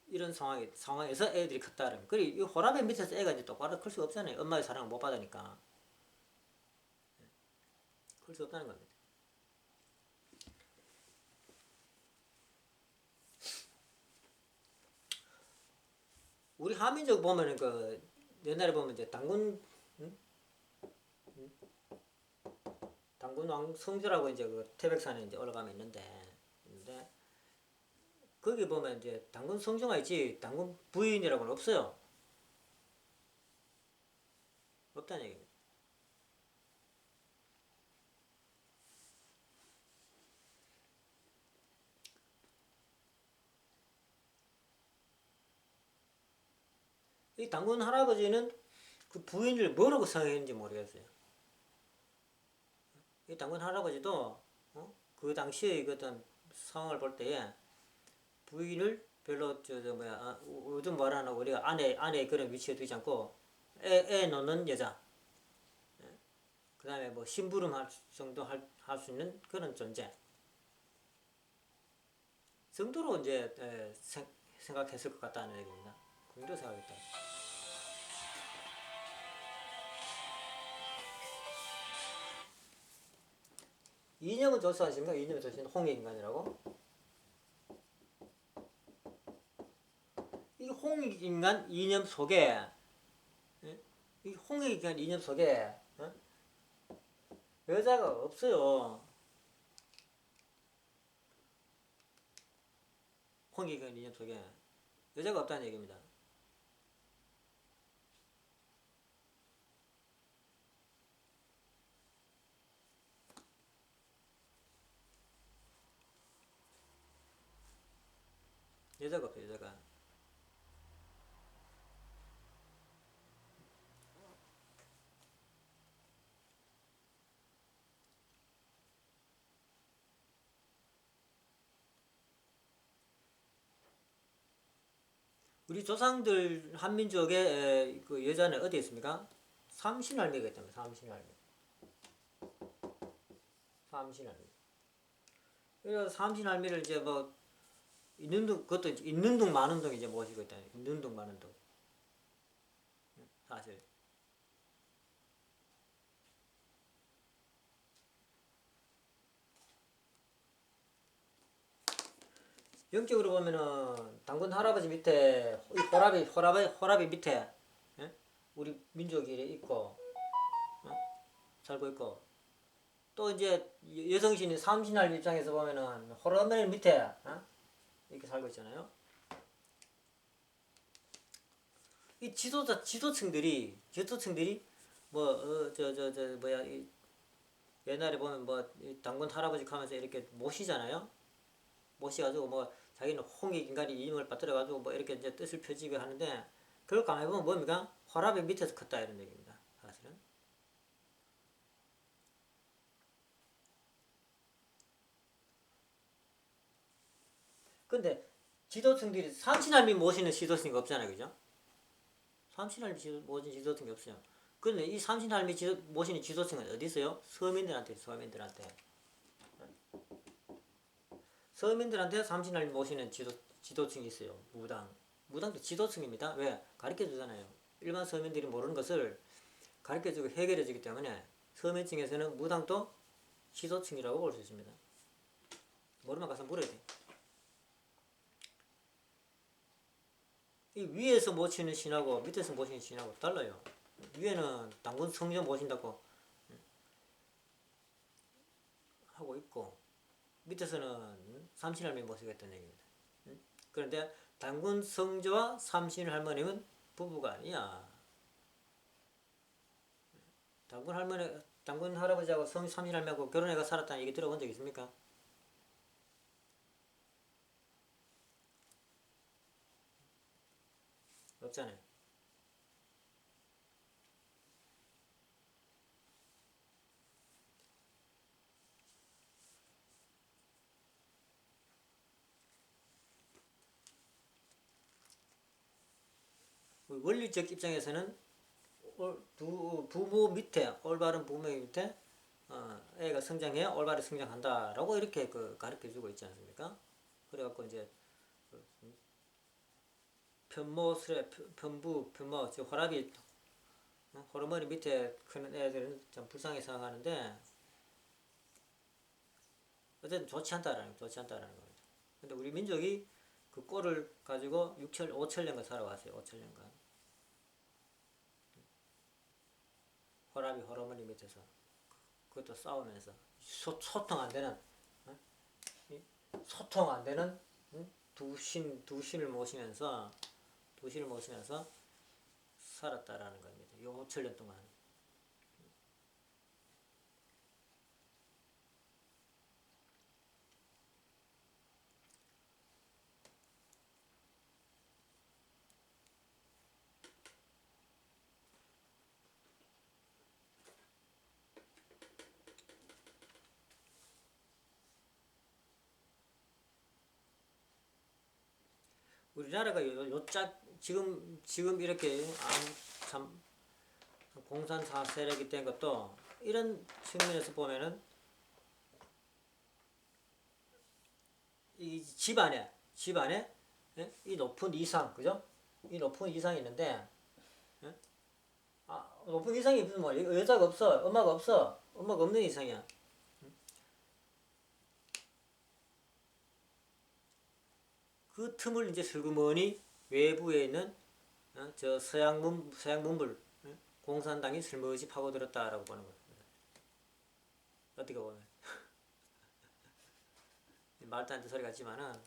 이런 상황에서 애들이 컸다. 그리고 이 호라베 밑에서 애가 이제 똑바로 클 수가 없잖아요. 엄마의 사랑을 못 받으니까. 클 수 없다는 겁니다. 우리 한민족 보면은 옛날에 보면 이제 당군왕 성주라고 이제 태백산에 이제 올라가면 있는데 거기 보면 이제 당군 성주가 있지 당군 부인이라고는 없어요. 없다는 얘기입니다. 이 당군 할아버지는 그 부인을 뭐라고 생각했는지 모르겠어요. 이 당군 할아버지도 그 당시에 그 어떤 상황을 볼 때에 부인을 별로 요즘 말하는 우리가 아내 그런 위치에 두지 않고 애 놓는 여자, 그 다음에 뭐 심부름 할 정도 할 수 있는 그런 존재 정도로 이제 생각했을 것 같다는 얘기입니다. 그 정도 생각했다. 이념을 조사하십니까? 이념을 조사하시는 홍익인간이라고? 이 홍익인간 이념 속에 이 홍익인간 이념 속에 여자가 없어요. 홍익인간 이념 속에 여자가 없다는 얘기입니다. 여자가 없어요. 여자가. 우리 조상들 한민족의 그 여자는 어디에 있습니까? 삼신할미가 있다면 삼신할미. 삼신할미. 그래서 삼신할미를 이제 뭐 있는 둥 그것도 있는 둥 많은 둥 이제 모시고 있다. 있는 둥 많은 둥. 사실 영적으로 보면은 당군 할아버지 밑에 호라비 밑에 우리 민족이 있고 살고 있고 또 이제 여성신이 삼신할 입장에서 보면은 호라비 밑에 이렇게 살고 있잖아요. 이 지도층들이 뭐 뭐야 옛날에 보면 뭐 당군 할아버지 하면서 이렇게 모시잖아요. 모시가지고 뭐 자기는 홍익 인간이 이름을 받들어가지고 뭐 이렇게 이제 뜻을 펴지게 하는데 그걸 가만히 보면 뭡니까? 호라비 밑에서 컸다 이런 얘기입니다. 사실은. 근데 지도층들이 삼신할미 모시는 지도층이 없잖아요, 그죠? 삼신할미 모시는 지도층이 없어요. 근데 이 삼신할미 모시는 지도층은 어디 있어요? 서민들한테. 서민들한테 삼신할미 모시는 지도층이 있어요. 무당도 지도층입니다. 왜? 가르쳐 주잖아요. 일반 서민들이 모르는 것을 가르쳐 주고 해결해 주기 때문에 서민층에서는 무당도 지도층이라고 볼 수 있습니다. 모르면 가서 물어야 돼. 이 위에서 모시는 신하고 밑에서 모시는 신하고 달라요. 위에는 당군 성전 모신다고 하고 있고 밑에서는 삼신할머니 모시겠다는 얘기입니다. 그런데 당군 성조와 삼신할머니는 부부가 아니야. 당군 할아버지하고 삼신할머니하고 결혼해가 살았다는 얘기 들어본 적 있습니까? 없잖아요. 원리적 입장에서는 부모 밑에 올바른 부모 밑에 애가 성장해야 올바르게 성장한다라고 이렇게 가르쳐주고 있지 않습니까? 그래갖고 이제 편모, 즉 호랍이 호르몬이 밑에 크는 애들은 좀 불쌍히 생각하는데 어쨌든 좋지 않다라는 겁니다. 근데 우리 민족이 그 꼴을 가지고 5천년간 살아왔어요. 5천년간. 호랍이 호르몬이 밑에서 그것도 싸우면서 소통 안 되는 소통 안 되는 두 신을 모시면서 살았다라는 겁니다. 이 5천년 동안. 우리나라가 지금 이렇게 참 공산 세력이 된 것도 이런 측면에서 보면은 이 집안에 예? 이 높은 이상, 그죠? 이 높은 이상이 있는데 예? 높은 이상이 무슨 뭐 여자가 없어, 엄마가 없는 이상이야. 그 틈을 이제 슬그머니 외부에 있는 저 서양 문물 공산당이 슬머지 파고들었다라고 보는 겁니다. 어떻게 보면 말도 안 되는 소리 같지만은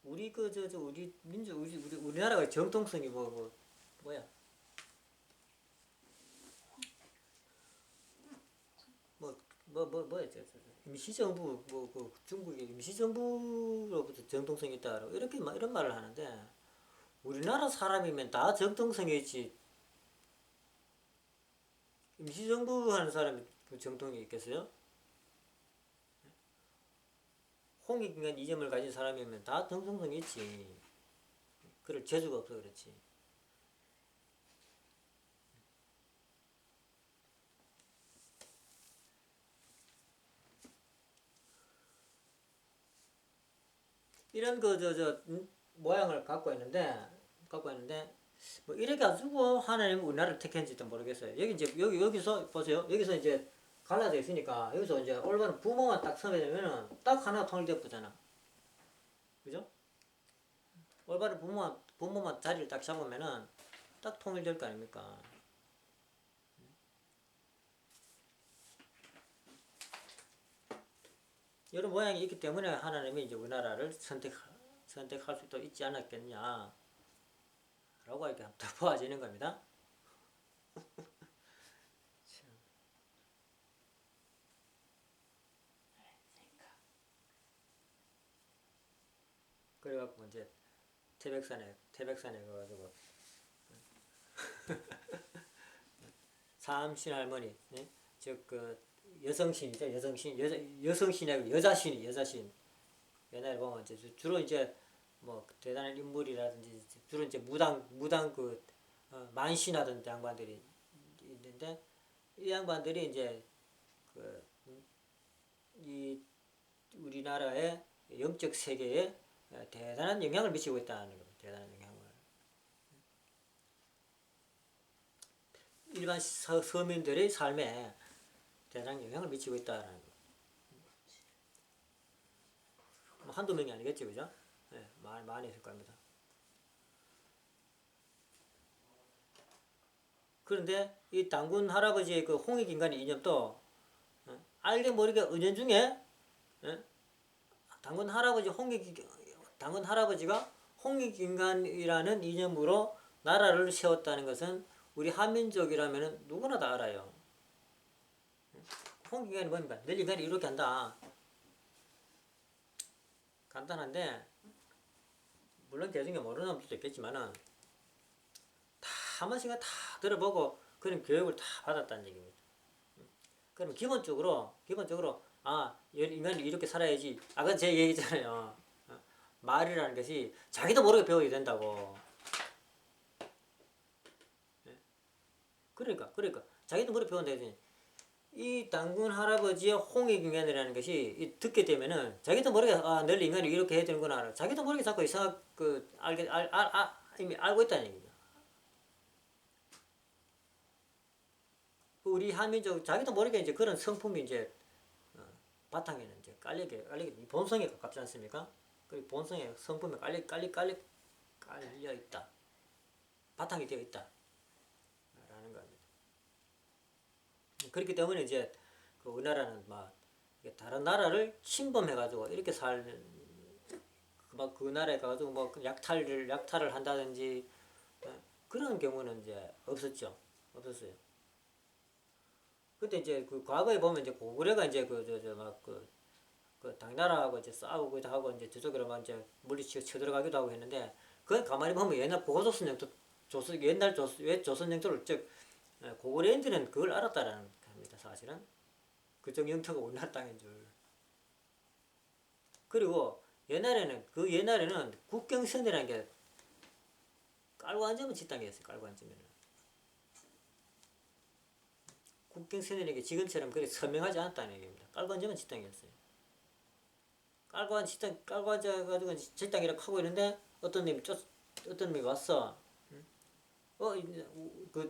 우리 우리 민족 우리나라가 정통성이 뭐야? 뭐였죠? 임시정부 중국의 임시정부로부터 정통성이 있다 이렇게 이런 말을 하는데 우리나라 사람이면 다 정통성이 있지 임시정부 하는 사람이 그 정통이 있겠어요? 홍익인간 이념을 가진 사람이면 다 정통성이 있지. 그럴 재주가 없어 그렇지. 이런 모양을 갖고 있는데 뭐 이래 가지고 하나님 우리나라를 택했는지도 모르겠어요. 여기서 보세요. 여기서 이제 갈라져 있으니까 여기서 이제 올바른 부모만 딱 서게 되면은 딱 하나 통일되어 보잖아. 그죠? 올바른 부모만 자리를 딱 잡으면은 딱 통일될 거 아닙니까? 이런 모양이 있기 때문에 하나님이 이제 우리나라를 선택할 수도 있지 않았겠냐 라고 이렇게 보아지는 겁니다. 그래갖고 이제 태백산에 가가지고 삼신할머니, 예? 즉그 여성신이죠. 여성신이고 여자신. 옛날에 보면 이제 주로 이제 뭐 대단한 인물이라든지 주로 이제 무당 만신하던 양반들이 있는데 이 양반들이 이제 이 우리나라의 영적 세계에 대단한 영향을 미치고 있다는 겁니다. 대단한 영향을. 일반 서민들의 삶에 대단한 영향을 미치고 있다라는 거. 뭐 한두 명이 아니겠지, 그죠? 네, 많이 있을 겁니다. 그런데 이 당군 할아버지의 그 홍익인간의 이념도 알게 모르게 은연중에 당군 할아버지가 홍익인간이라는 이념으로 나라를 세웠다는 것은 우리 한민족이라면 누구나 다 알아요. 홍익인간이 뭡니까? 늘 인간이 이렇게 한다. 간단한데 물론 대중에 모르는 분들도 있겠지만은 다 한 번씩은 다 들어보고 그런 교육을 다 받았다는 얘기입니다. 그럼 기본적으로 인간이 이렇게 살아야지. 아까 제 얘기잖아요. 말이라는 것이 자기도 모르게 배워야 된다고. 그러니까 자기도 모르게 배운다 해야지. 이 당군 할아버지의 홍익인간이라는 것이 듣게 되면은 자기도 모르게 늘 인간이 이렇게 해야 되는구나. 자기도 모르게 자꾸 이상 이미 알고 있다는 얘기죠. 우리 한민족 자기도 모르게 이제 그런 성품이 이제 바탕에는 이제 깔려 본성에 가깝지 않습니까? 그 본성에 성품에 깔려 있다. 바탕이 되어 있다. 라는 겁니다. 그렇기 때문에 이제 그 우리나라는 막 다른 나라를 침범해가지고 이렇게 그 나라에 가가지고 뭐 약탈을 한다든지 그런 경우는 이제 없었어요. 그때 이제 그 과거에 보면 이제 고구려가 이제 그 당나라하고 이제 싸우기도 하고 이제 저쪽으로 막 이제 물리치고 쳐들어가기도 하고 했는데 그건 가만히 보면 옛날 고조선 영토 옛날 조선 영토를 즉 고구려인들은 그걸 알았다라는 겁니다. 사실은 그쪽 영토가 우리나라 땅인 줄. 그리고 옛날에는 국경선이라는 게 깔고 앉으면 지 땅이었어요. 깔고 앉으면은. 국경선이라는 게 지금처럼 그렇게 선명하지 않았다는 얘기입니다. 깔고 앉으면 지 땅이었어요. 깔고 앉아가지고 지 땅이라고 하고 있는데 어떤 놈이 왔어.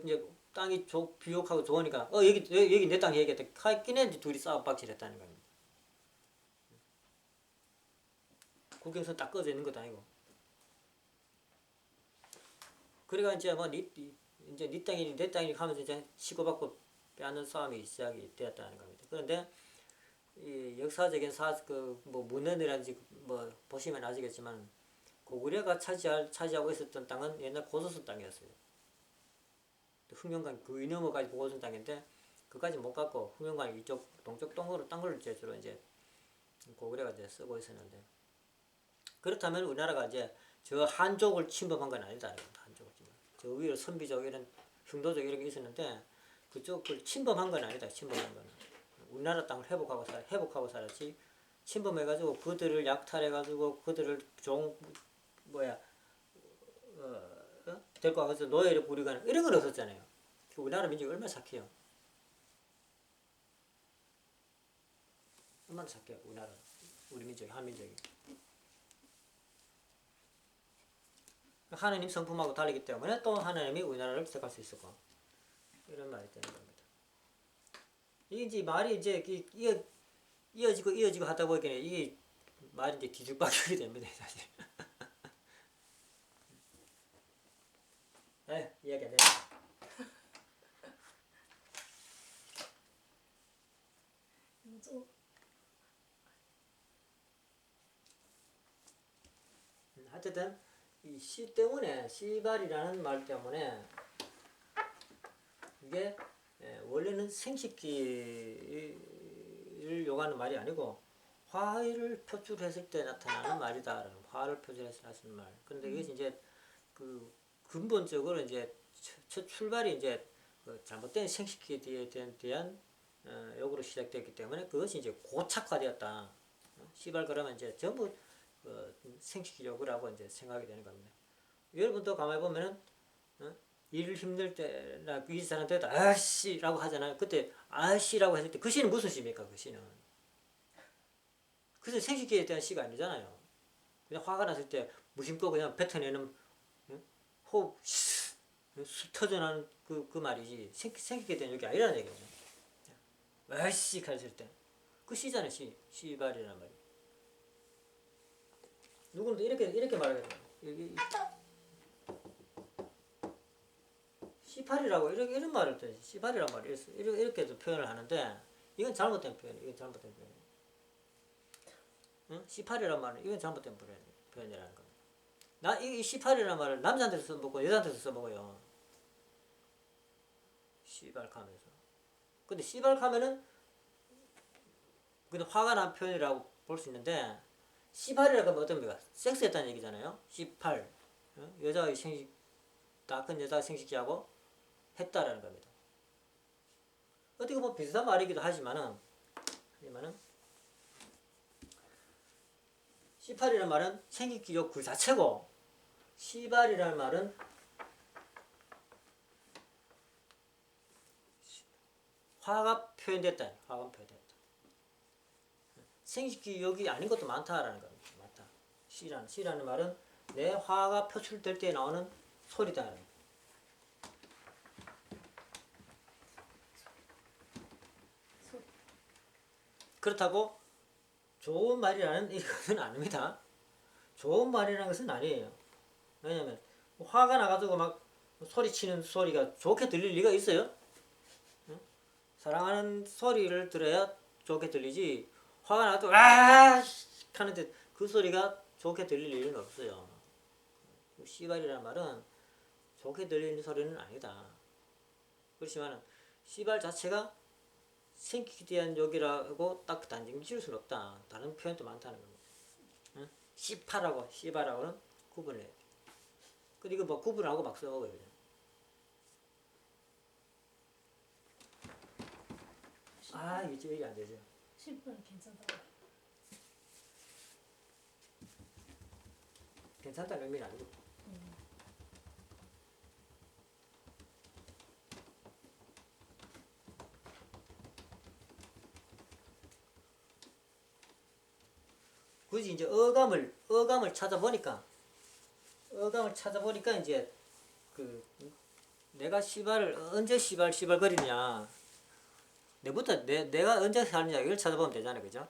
이제 땅이 비옥하고 좋으니까 여기 내 땅이 얘기했다. 끼네 둘이 싸워 박질했다는 겁니다. 국경선 딱 꺼져 있는 것도 아니고. 그래가 이제 이제 네 땅이니 내 땅이니 하면서 이제 치고받고 빼앗는 싸움이 시작이 되었다는 겁니다. 그런데 이 역사적인 뭐 문헌이라든지 뭐 보시면 아시겠지만 고구려가 차지하고 있었던 땅은 옛날 고조선 땅이었어요. 흥룡강 그 넘어까지 고조선 땅인데 그까지 못 갖고 흥룡강 이쪽 동쪽 땅을 제주로 이제 고구려가 이제 쓰고 있었는데 그렇다면 우리나라가 이제 저 한족을 침범한 건 아니다. 한족을 저 위로 선비족 이런 흥도족 이런 게 있었는데 그쪽을 침범한 건 아니다. 침범한 거는 우리나라 땅을 회복하고 살았지. 침범해가지고 그들을 약탈해가지고 그들을 데리고 와서 노예를 부리거나 이런 건 없었잖아요. 우리나라 민족이 얼마나 착해요. 얼마나 착해요. 우리 민족이 한민족이. 하나님 성품하고 다르기 때문에 또 하나님이 우리나라를 택할 수 있었고 이런 말이 되는 겁니다. 이게 이제 말이 이제 이어지고 하다 보니까 이게 말이 이제 뒤죽박죽이 됩니다. 사실. 이야기 안 돼. 어쨌든 이 시 때문에 시발이라는 말 때문에 이게 원래는 생식기를 요구하는 말이 아니고 화를 표출했을 때 나타나는 말이다라는 화를 표출했을 때 하시는 말. 그런데 이것이 이제 그 근본적으로 이제 첫 출발이 이제 그 잘못된 생식기에 대한 요구로 시작됐기 때문에 그것이 이제 고착화되었다. 시발 그러면 이제 전부 생식기 요구라고 이제 생각이 되는 겁니다. 여러분도 가만히 보면은 일 힘들 때나 이 사람한테 아씨라고 하잖아요. 그때 아씨라고 했을 때 그 시는 무슨 시입니까? 그 시는 그래서 생식기에 대한 시가 아니잖아요. 그냥 화가 났을 때 무심코 그냥 뱉어내는 호흡 술 터져나는 그 말이지 생기게 된 여기 아니라는 얘기죠. 와씨 가르칠 때 그 시잖아요. 시발이라는 말이. 누구는 이렇게 말하겠다. 여기 시팔이라고 이런 말을 또 시팔이란 말이 이렇게도 표현을 하는데 이건 잘못된 표현이에요. 이건 잘못된 표현이에요. 응? 시팔이란 말은 이건 잘못된 표현이라는 겁니다. 이 시팔이라는 말을 남자한테도 써먹고 여자한테도 써먹어요. 시발카면서. 근데 시발카면은 그냥 화가 난 표현이라고 볼 수 있는데 시발이라고 하면 어떤 의미가 섹스했다는 얘기잖아요. 시팔 여자의 생식 다 큰 여자가 생식기하고 했다라는 겁니다. 어떻게 보면 비슷한 말이기도 하지만은 시팔이라는 말은 생식기력 그 자체고 시발이라는 말은 화가 표현됐다. 화가 표현됐다. 생식기력이 아닌 것도 많다라는 겁니다. 많다. 시라는 말은 내 화가 표출될 때 나오는 소리다. 그렇다고 좋은 말이라는 것은 아닙니다. 좋은 말이라는 것은 아니에요. 왜냐면 화가 나가지고 막 소리치는 소리가 좋게 들릴 리가 있어요? 응? 사랑하는 소리를 들어야 좋게 들리지 화가 나도 아 하는데 그 소리가 좋게 들릴 일은 없어요. 씨발이라는 말은 좋게 들리는 소리는 아니다. 그렇지만 씨발 자체가 생기게 대한 욕이라고 딱 단정 지을 수는 없다. 다른 표현도 많다는 겁니다. 응? 씨파라고 씨발하고는 구분을 해요. 근데 이거 뭐 구분하고 막 써먹어요. 그냥. 아 이게 얘기 안 되죠. 10분 괜찮다. 괜찮다는 의미는 아니고. 굳이 이제 어감을 찾아보니까 이제 그 내가 씨발을 언제 씨발거리냐 내가 언제 하느냐 이걸 찾아보면 되잖아요. 그죠?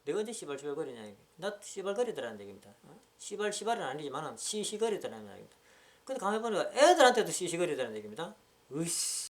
내가 언제 씨발거리냐 나 씨발거리더라는 얘기입니다. 씨발은 아니지만 시시거리더라는 얘기입니다. 근데 가만히 보니까 애들한테도 시시거리더라는 얘기입니다. 으이씨